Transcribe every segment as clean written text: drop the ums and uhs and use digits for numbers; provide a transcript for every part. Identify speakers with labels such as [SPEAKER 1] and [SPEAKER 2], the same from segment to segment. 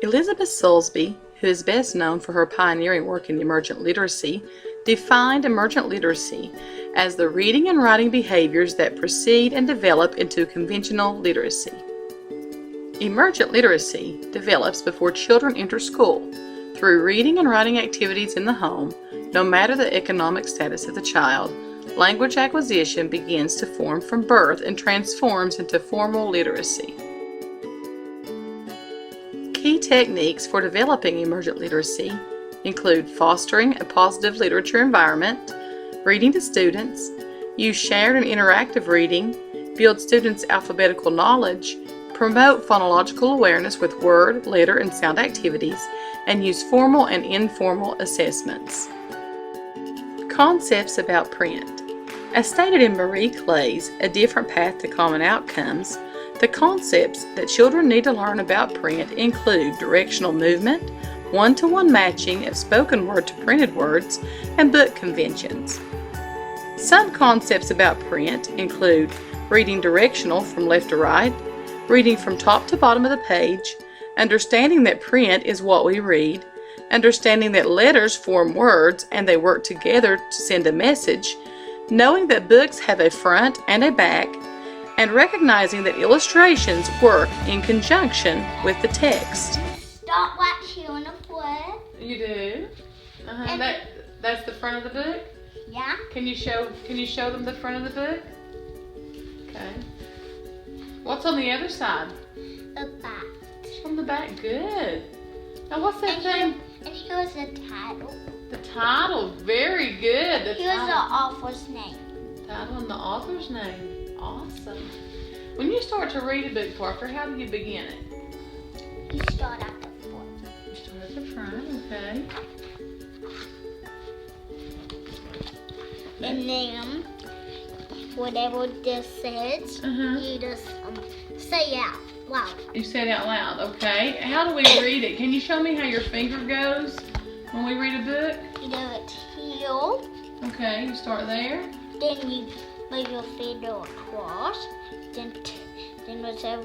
[SPEAKER 1] Elizabeth Soulsby, who is best known for her pioneering work in emergent literacy, defined emergent literacy as the reading and writing behaviors that precede and develop into conventional literacy. Emergent literacy develops before children enter school through reading and writing activities in the home. No matter the economic status of the child, language acquisition begins to form from birth and transforms into formal literacy. Key techniques for developing emergent literacy include fostering a positive literature environment, reading to students, use shared and interactive reading, build students' alphabetical knowledge, promote phonological awareness with word, letter, and sound activities, and use formal and informal assessments. Concepts about print. As stated in Marie Clay's A Different Path to Common Outcomes, the concepts that children need to learn about print include directional movement, one-to-one matching of spoken word to printed words, and book conventions. Some concepts about print include reading directional from left to right, reading from top to bottom of the page, understanding that print is what we read, understanding that letters form words and they work together to send a message, knowing that books have a front and a back, and recognizing that illustrations work in conjunction with the text.
[SPEAKER 2] Start watching on the floor.
[SPEAKER 1] You do? That's the front of the book?
[SPEAKER 2] Yeah.
[SPEAKER 1] Can you show them the front of the book? Okay. What's on the other side?
[SPEAKER 2] The back.
[SPEAKER 1] From the back, good. Now what's that thing?
[SPEAKER 2] And here's the title.
[SPEAKER 1] The title, very good.
[SPEAKER 2] Here's the author's name.
[SPEAKER 1] Title and the author's name. Awesome. When you start to read a book, Parker, how do you begin it?
[SPEAKER 2] You start at the front.
[SPEAKER 1] You start at the front, okay.
[SPEAKER 2] And then, whatever this says, you just say it out loud.
[SPEAKER 1] You say it out loud, okay. How do we read it? Can you show me how your finger goes when we read a book?
[SPEAKER 2] You do it here.
[SPEAKER 1] Okay, you start there.
[SPEAKER 2] Then you move your finger across. Then whatever,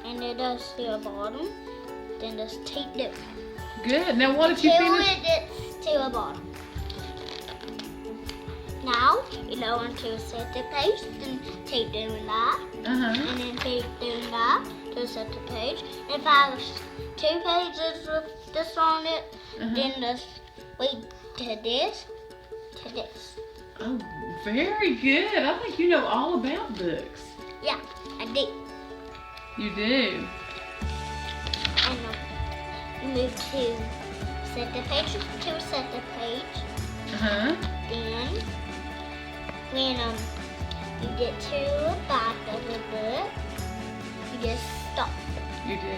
[SPEAKER 2] and it does to the bottom. Then just tape it.
[SPEAKER 1] Good. Now what if you finish?
[SPEAKER 2] Until it's to the bottom. Now you go into set the page, then tape doing that, and then tape doing that to set the page. And if I have 2 pages with this on it, then just wait to this.
[SPEAKER 1] Oh, very good. I think you know all about books.
[SPEAKER 2] Yeah, I did.
[SPEAKER 1] You do.
[SPEAKER 2] And you move to set the page to set the page. Then when you get to the back of the book, you just stop.
[SPEAKER 1] You do.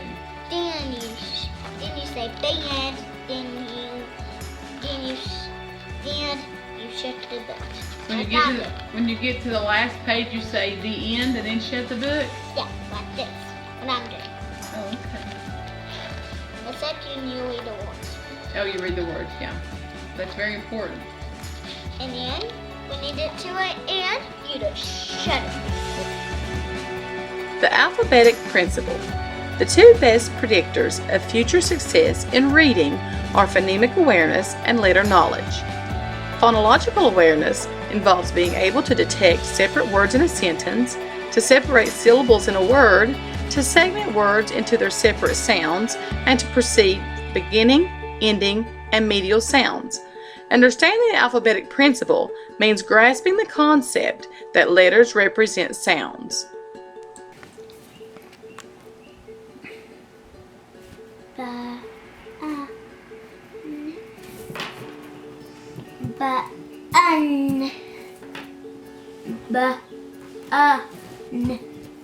[SPEAKER 2] Then you say the end. Then you shut the book.
[SPEAKER 1] When you get to the last page, you say the end and then shut the book?
[SPEAKER 2] Yeah, like this. What I'm doing.
[SPEAKER 1] Oh, okay.
[SPEAKER 2] Except you read the words.
[SPEAKER 1] Oh, you read the words, yeah. That's very important.
[SPEAKER 2] And then when you get to the end, you just shut it.
[SPEAKER 1] The alphabetic principle. The 2 best predictors of future success in reading are phonemic awareness and letter knowledge. Phonological awareness involves being able to detect separate words in a sentence, to separate syllables in a word, to segment words into their separate sounds, and to perceive beginning, ending, and medial sounds. Understanding the alphabetic principle means grasping the concept that letters represent sounds.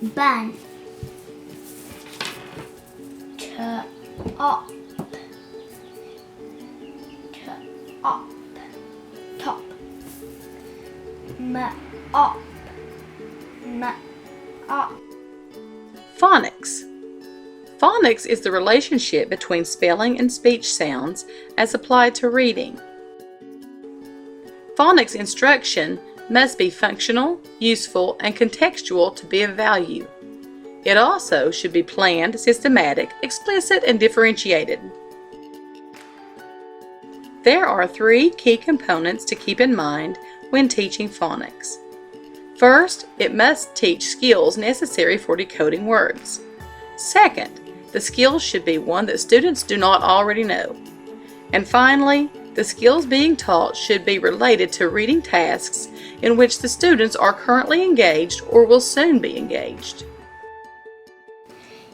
[SPEAKER 2] Ban. Top. Top.
[SPEAKER 1] Phonics. Phonics is the relationship between spelling and speech sounds as applied to reading. Phonics instruction must be functional, useful, and contextual to be of value. It also should be planned, systematic, explicit, and differentiated. There are 3 key components to keep in mind when teaching phonics. First, it must teach skills necessary for decoding words. Second, the skills should be one that students do not already know. And finally, the skills being taught should be related to reading tasks in which the students are currently engaged or will soon be engaged.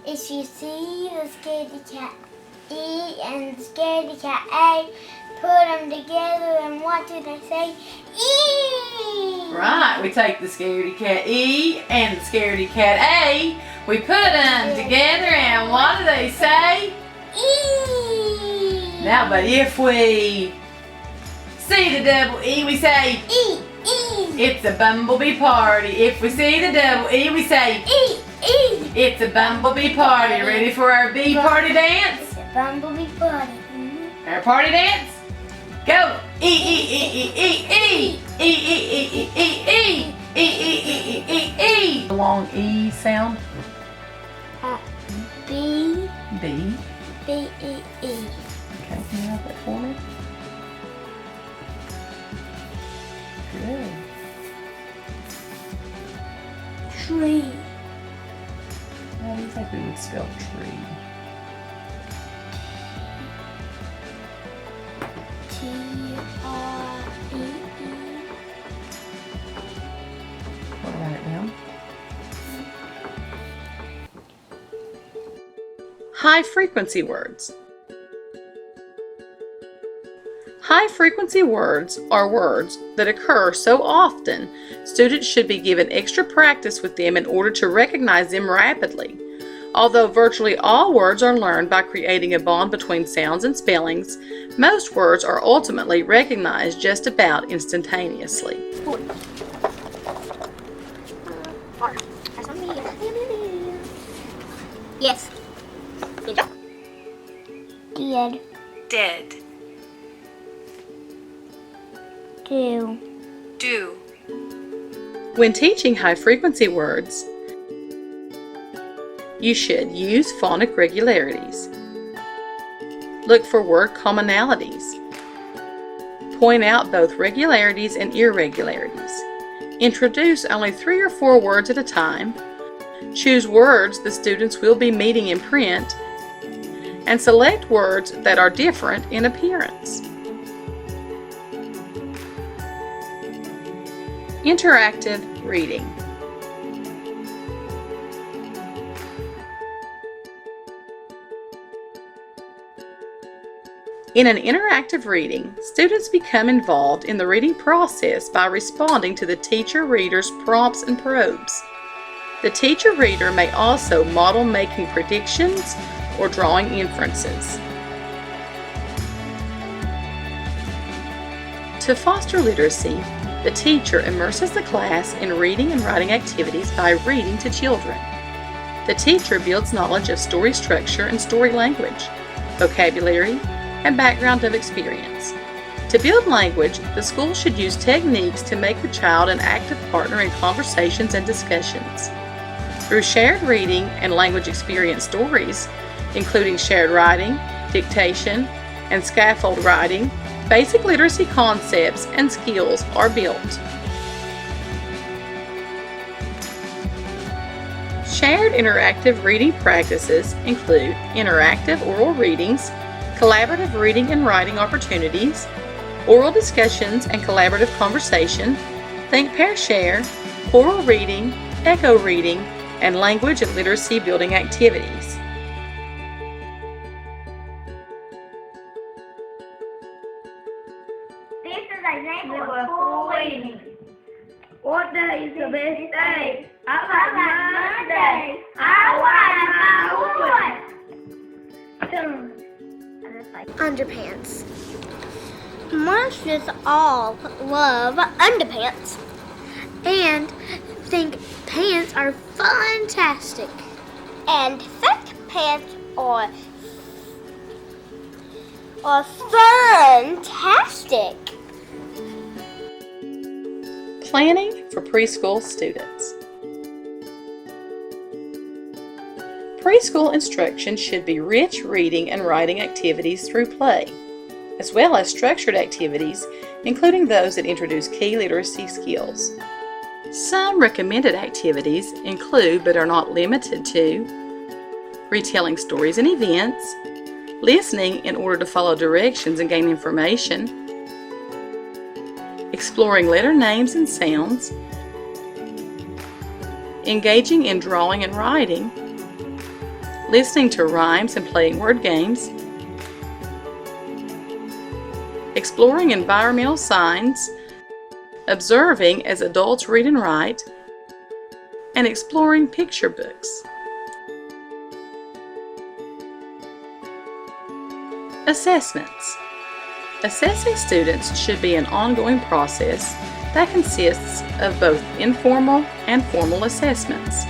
[SPEAKER 2] If you see the scaredy cat E and the scaredy cat A, put them together and what do they say? E!
[SPEAKER 1] Right, we take the scaredy cat E and the scaredy cat A, we put them together and what do they say?
[SPEAKER 2] E!
[SPEAKER 1] Now, but if we see the double E, we say
[SPEAKER 2] E! E!
[SPEAKER 1] it's a bumblebee party. If we see the double E, we say
[SPEAKER 2] E! E!
[SPEAKER 1] it's a bumblebee party. Ready for our bee party dance?
[SPEAKER 2] It's a bumblebee party.
[SPEAKER 1] Our party dance? Go! E E E E E E E E E E E E E E E. The long E sound.
[SPEAKER 2] B
[SPEAKER 1] B.
[SPEAKER 2] B E E.
[SPEAKER 1] Okay, can you have that for me? Good.
[SPEAKER 2] Tree.
[SPEAKER 1] How do you think we would spell tree?
[SPEAKER 2] T-R-E-E.
[SPEAKER 1] Want to write it down? High frequency words. High frequency words are words that occur so often, students should be given extra practice with them in order to recognize them rapidly. Although virtually all words are learned by creating a bond between sounds and spellings, most words are ultimately recognized just about instantaneously.
[SPEAKER 2] Yes. Dead.
[SPEAKER 3] Dead.
[SPEAKER 2] Do.
[SPEAKER 3] Do.
[SPEAKER 1] When teaching high-frequency words, you should use phonic regularities. Look for word commonalities. Point out both regularities and irregularities. Introduce only 3 or 4 words at a time. Choose words the students will be meeting in print, and select words that are different in appearance. Interactive reading. In an interactive reading, students become involved in the reading process by responding to the teacher-reader's prompts and probes. The teacher-reader may also model making predictions or drawing inferences. To foster literacy, the teacher immerses the class in reading and writing activities by reading to children. The teacher builds knowledge of story structure and story language, vocabulary, and background of experience. To build language, the school should use techniques to make the child an active partner in conversations and discussions. Through shared reading and language experience stories, including shared writing, dictation, and scaffold writing, basic literacy concepts and skills are built. Shared interactive reading practices include interactive oral readings, collaborative reading and writing opportunities, oral discussions and collaborative conversation, think, pair, share, oral reading, echo reading, and language and literacy building activities.
[SPEAKER 2] This is an example of full reading. What day is the best day? I like Monday. I like my underpants. Monsters all love underpants and think pants are fantastic. And think pants are fantastic.
[SPEAKER 1] Planning for preschool students. Preschool instruction should be rich reading and writing activities through play, as well as structured activities, including those that introduce key literacy skills. Some recommended activities include, but are not limited to, retelling stories and events, listening in order to follow directions and gain information, exploring letter names and sounds, engaging in drawing and writing, listening to rhymes and playing word games, exploring environmental signs, observing as adults read and write, and exploring picture books. Assessments. Assessing students should be an ongoing process that consists of both informal and formal assessments.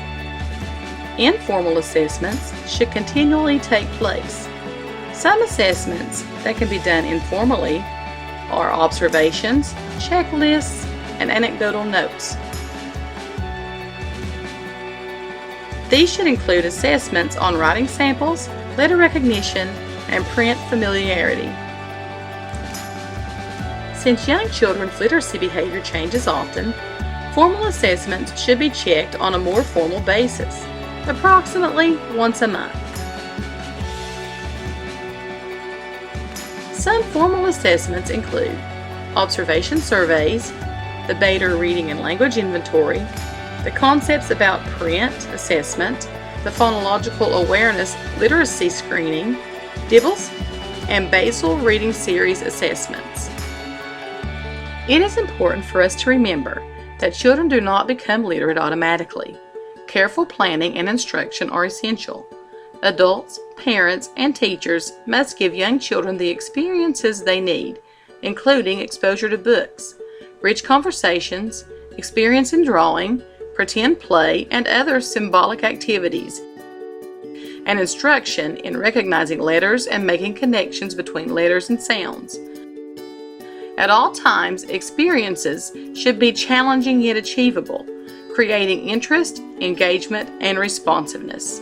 [SPEAKER 1] Informal assessments should continually take place. Some assessments that can be done informally are observations, checklists, and anecdotal notes. These should include assessments on writing samples, letter recognition, and print familiarity. Since young children's literacy behavior changes often, formal assessments should be checked on a more formal basis, approximately once a month. Some formal assessments include observation surveys, the Bader Reading and Language Inventory, the concepts about print assessment, the Phonological Awareness Literacy Screening, DIBELS, and Basal Reading Series assessments. It is important for us to remember that children do not become literate automatically. Careful planning and instruction are essential. Adults, parents, and teachers must give young children the experiences they need, including exposure to books, rich conversations, experience in drawing, pretend play, and other symbolic activities, and instruction in recognizing letters and making connections between letters and sounds. At all times, experiences should be challenging yet achievable, creating interest, engagement, and responsiveness.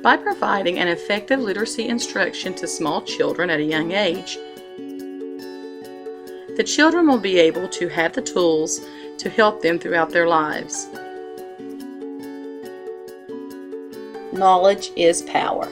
[SPEAKER 1] By providing an effective literacy instruction to small children at a young age, the children will be able to have the tools to help them throughout their lives. Knowledge is power.